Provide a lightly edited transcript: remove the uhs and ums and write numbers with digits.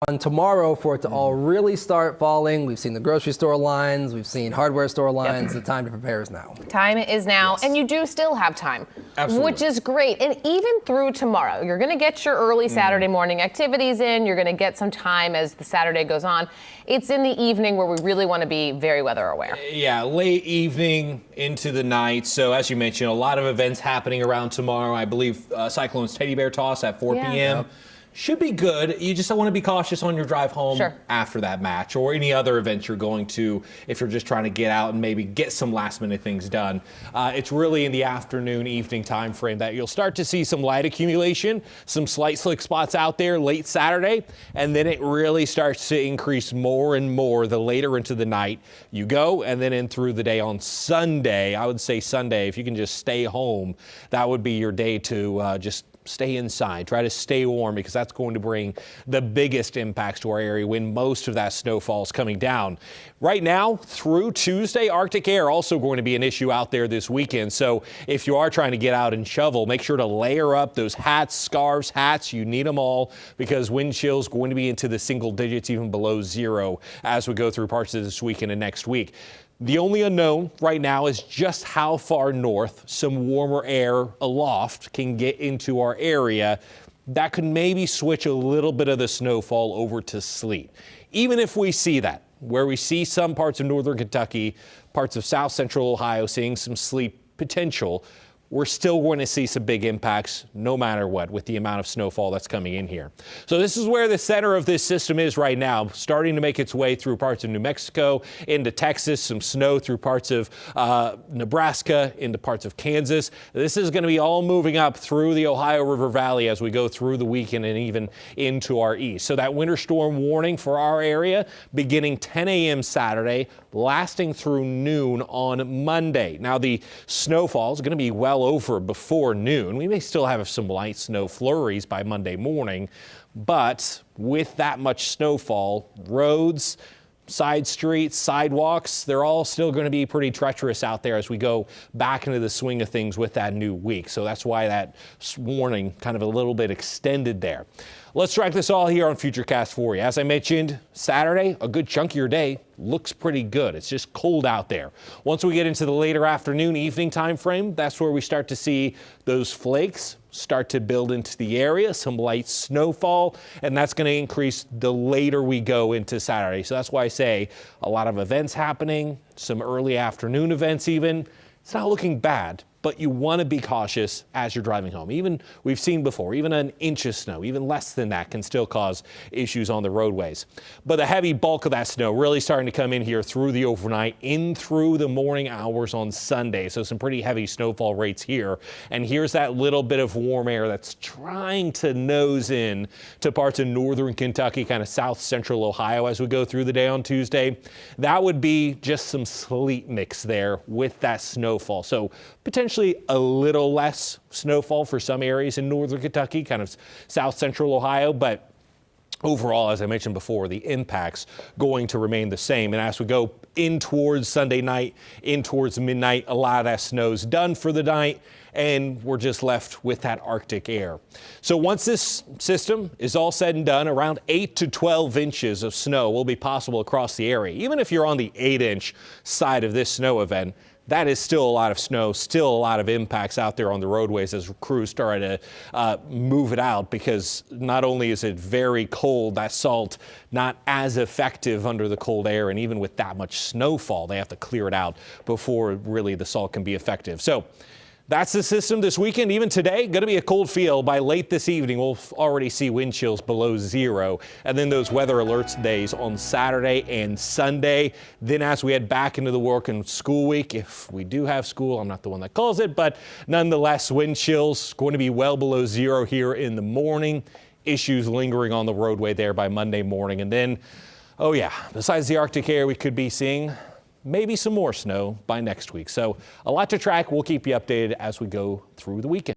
on tomorrow for it to all really start falling. We've seen the grocery store lines, we've seen hardware store lines. The time to prepare is now. Time is now, and you do still have time, which is great. And even through tomorrow, you're going to get your early Saturday morning activities in. You're going to get some time as the Saturday goes on. It's in the evening where we really want to be very weather aware. Yeah, late evening into the night. So as you mentioned, a lot of events happening around tomorrow. I believe Cyclones Teddy Bear Toss at 4 p.m. Should be good. You just don't want to be cautious on your drive home after that match or any other event you're going to if you're just trying to get out and maybe get some last minute things done. It's really in the afternoon, evening time frame that you'll start to see some light accumulation, some slight slick spots out there late Saturday, and then it really starts to increase more and more the later into the night you go, and then in through the day on Sunday. I would say Sunday, if you can just stay home, that would be your day to just stay inside, try to stay warm, because that's going to bring the biggest impacts to our area when most of that snowfall is coming down. Right now through Tuesday, Arctic air also going to be an issue out there this weekend. So if you are trying to get out and shovel, make sure to layer up those hats, scarves, hats. You need them all because wind chill is going to be into the single digits, even below zero as we go through parts of this weekend and next week. The only unknown right now is just how far north some warmer air aloft can get into our area. That could maybe switch a little bit of the snowfall over to sleet. Even if we see that, where we see some parts of northern Kentucky, parts of south central Ohio seeing some sleet potential, we're still going to see some big impacts no matter what with the amount of snowfall that's coming in here. So this is where the center of this system is right now, starting to make its way through parts of New Mexico into Texas, some snow through parts of Nebraska into parts of Kansas. This is going to be all moving up through the Ohio River Valley as we go through the weekend and even into our east. So that winter storm warning for our area beginning 10 a.m. Saturday, lasting through noon on Monday. Now the snowfall is going to be well over before noon. We may still have some light snow flurries by Monday morning, but with that much snowfall, roads, side streets, sidewalks, they're all still going to be pretty treacherous out there as we go back into the swing of things with that new week. So that's why that warning kind of a little bit extended there. Let's track this all here on Futurecast for you. As I mentioned, Saturday, a good chunk of your day looks pretty good. It's just cold out there. Once we get into the later afternoon, evening time frame, that's where we start to see those flakes start to build into the area, some light snowfall, and that's going to increase the later we go into Saturday. So that's why I say a lot of events happening, some early afternoon events even. It's not looking bad, but you want to be cautious as you're driving home. Even we've seen before, even an inch of snow, even less than that can still cause issues on the roadways. But the heavy bulk of that snow really starting to come in here through the overnight, in through the morning hours on Sunday. So some pretty heavy snowfall rates here. And here's that little bit of warm air that's trying to nose in to parts of northern Kentucky, kind of south central Ohio as we go through the day on Tuesday. That would be just some sleet mix there with that snowfall. So potentially a little less snowfall for some areas in northern Kentucky, kind of south central Ohio, but overall, as I mentioned before, the impacts going to remain the same. And as we go in towards Sunday night, in towards midnight, a lot of that snow's done for the night, and we're just left with that Arctic air. So once this system is all said and done, around 8 to 12 inches of snow will be possible across the area. Even if you're on the 8-inch side of this snow event, that is still a lot of snow, still a lot of impacts out there on the roadways as crews start to move it out, because not only is it very cold, that salt not as effective under the cold air, and even with that much snowfall, they have to clear it out before really the salt can be effective. So that's the system this weekend. Even today, going to be a cold feel. By late this evening, we'll already see wind chills below zero. And then those weather alerts days on Saturday and Sunday. Then as we head back into the work and school week, if we do have school, I'm not the one that calls it, but nonetheless, wind chills going to be well below zero here in the morning. Issues lingering on the roadway there by Monday morning. And then, oh yeah, besides the Arctic air, we could be seeing maybe some more snow by next week. So a lot to track. We'll keep you updated as we go through the weekend.